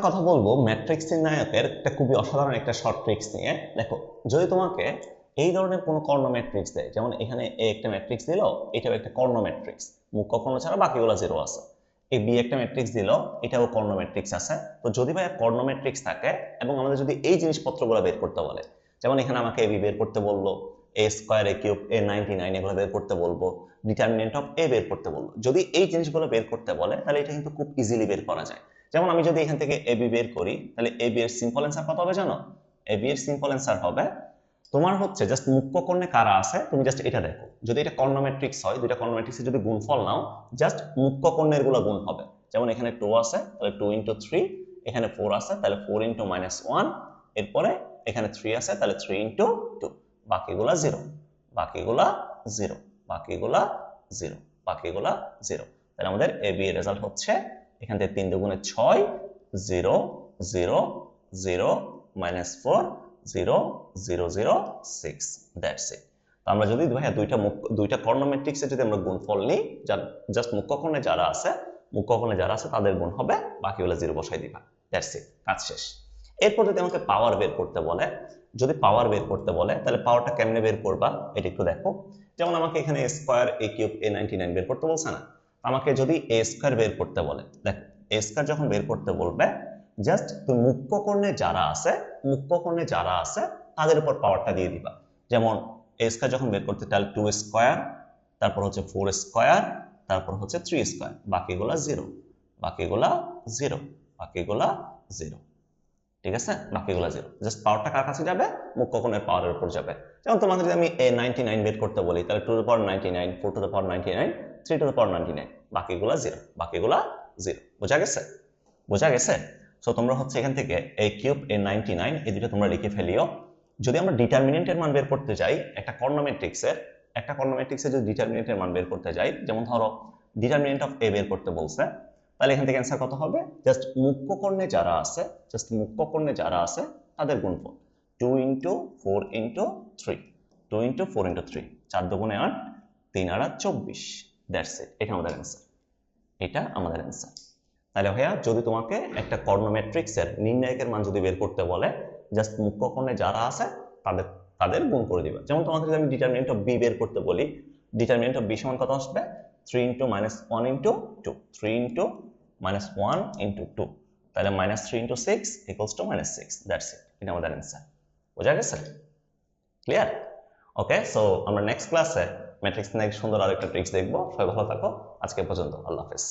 কথা বলবো ম্যাট্রিক্স নির্ণায়কের একটা খুবই অসাধারণ একটা শর্ট ট্রিক্স নিয়ে। দেখো, যদি তোমাকে এই ধরনের কোনো কর্ণ ম্যাট্রিক্স দেয়, যেমন এখানে এ একটা ম্যাট্রিক্স দিল, এটাও একটা কর্ণ ম্যাট্রিক্স, মুখ্য কর্ণ ছাড়া বাকিগুলো জিরো আছে। এই বি একটা ম্যাট্রিক্স দিল, এটাও কর্ণ ম্যাট্রিক্স আছে। তো যদি ভাই কর্ণ ম্যাট্রিক্স থাকে এবং আমাদের যদি এই জিনিসপত্রগুলো বের করতে বলে, যেমন এখানে আমাকে এ বি বের করতে বললো, এ স্কোয়ার এ কিউব এ 99 এগুলো বের করতে বলবো, ডিটারমিনেন্ট অফ এ বের করতে বলবো, যদি এই জিনিসগুলো বের করতে বলে তাহলে এটা কিন্তু খুব ইজিলি বের করা যায়। যেমন আমি যদি এখান থেকে এবি বের করি, তাহলে এবি এর সিম্পল অ্যান্সার কত হবে জানো? এবি এর সিম্পল অ্যান্সার হবে, তোমার হচ্ছে জাস্ট মুখ্য কর্ণে কারা আছে তুমি জাস্ট এটা দেখো। যদি এটা কর্ণ ম্যাট্রিক্স হয়, দুইটা কর্ণ ম্যাট্রিক্সের যদি গুণফল নাও, জাস্ট মুখ্য কর্ণের গুলো গুণ হবে। যেমন এখানে 2 আছে, তাহলে 2 ইনটু 3, এখানে 4 আছে, তাহলে 4 ইনটু -1, এরপরে এখানে 3 আছে, তাহলে 3 ইনটু 2, বাকিগুলা 0, বাকিগুলা 0, বাকিগুলা 0, বাকিগুলা 0। তাহলে আমাদের এবি এর রেজাল্ট হচ্ছে এখান থেকে 3 দুগুণে 6, 0 0 0 -4, 0 0 0 6, দ্যাটস ইট। তো আমরা যদি ভাইয়া দুইটা কর্ণ ম্যাট্রিক্সে যদি আমরা গুণফল নিই, জাস্ট মুখ্য কর্ণে যারা আছে, মুখ্য কর্ণে যারা আছে তাদের গুণ হবে, বাকিগুলো 0 বসাই দিবা, দ্যাটস ইট, কাজ শেষ। এরপর যদি আমাকে পাওয়ার বের করতে বলে, যদি পাওয়ার বের করতে বলে তাহলে পাওয়ারটা কেমনে বের করবা এটা একটু দেখো। যেমন আমাকে এখানে এ স্কোয়ার এ কিউব এ 99 বের করতে বলছে না, আমাকে যদি এ স্কোয়ার বের করতে বলে, দেখো এ স্কোয়ার যখন বের করতে বলবে, জাস্ট তুমি মুখ্য কর্ণে যারা আছে, মুখ্য কর্ণে যারা আছে তাদের উপর পাওয়ারটা দিয়ে দিবা। যেমন এ স্কোয়ার যখন বের করতে, তাহলে 2 স্কোয়ার, তারপর হচ্ছে 4 স্কোয়ার, তারপর হচ্ছে 3 স্কোয়ার, বাকিগুলা 0, বাকিগুলা 0, বাকিগুলা 0, ঠিক আছে, বাকিগুলো 0। জাস্ট পাওয়ারটা কার কাছে যাবে? মুখ্য কোণের পাওয়ারের উপর যাবে। যেমন তোমাকে যদি আমি এ 99 বের করতে বলি, তাহলে 2 to the power 99, 4 to the power 99, 3 to the power 99, বাকিগুলো 0, বাকিগুলো 0। বোঝা গেছে? বোঝা গেছে? সো তোমরা হচ্ছে এখান থেকে এ কিউব এ 99 এই দুটো তোমরা লিখে ফেলিও। যদি আমরা ডিটারমিনেন্টের মান বের করতে যাই একটা কর্ণ ম্যাট্রিক্সের যদি ডিটারমিনেন্টের মান বের করতে যাই, যেমন ধরো ডিটারমিনেন্ট অফ এ বের করতে বলছে, তাহলে এখান থেকে অ্যান্সার কত হবে? জাস্ট মুখ্য কর্ণে যারা আছে, জাস্ট মুখ্য কর্ণে যারা আছে তাদের গুণফল 2 ইন্টু 4 ইন্টু 3, 2 ইন্টু 4 ইন্টু 3, 4 দুগুণে 8, 3 আর 24, দ্যাটস ইট। এটা আমাদের অ্যান্সার, এটা আমাদের অ্যান্সার। তাহলে ভাইয়া যদি তোমাকে একটা কর্ণ ম্যাট্রিক্সের নির্ণায়কের মান যদি বের করতে বলে, জাস্ট মুখ্য কর্ণে যারা আছে তাদের তাদের গুণ করে দিবা। যেমন তোমাকে যদি আমি ডিটারমিনেন্ট অফ বি বের করতে বলি, ডিটারমিনেন্ট অফ বি সমান কত আসবে? 3 ইন্টু -1 ইন্টু 2, 3 ইন্টু -1 ইন্টু 2, তাহলে -3 into 6 equals to -6, that's it. এটা আমাদের অ্যান্সার। বোঝা গেছে? ক্লিয়ার? ওকে, সো আমরা নেক্সট ক্লাসে ম্যাট্রিক্স নিয়ে সুন্দর আরেকটা ট্রিক্স দেখবো। সবাই ভালো থাকো, আজকে পর্যন্ত, আল্লাহ হাফেজ।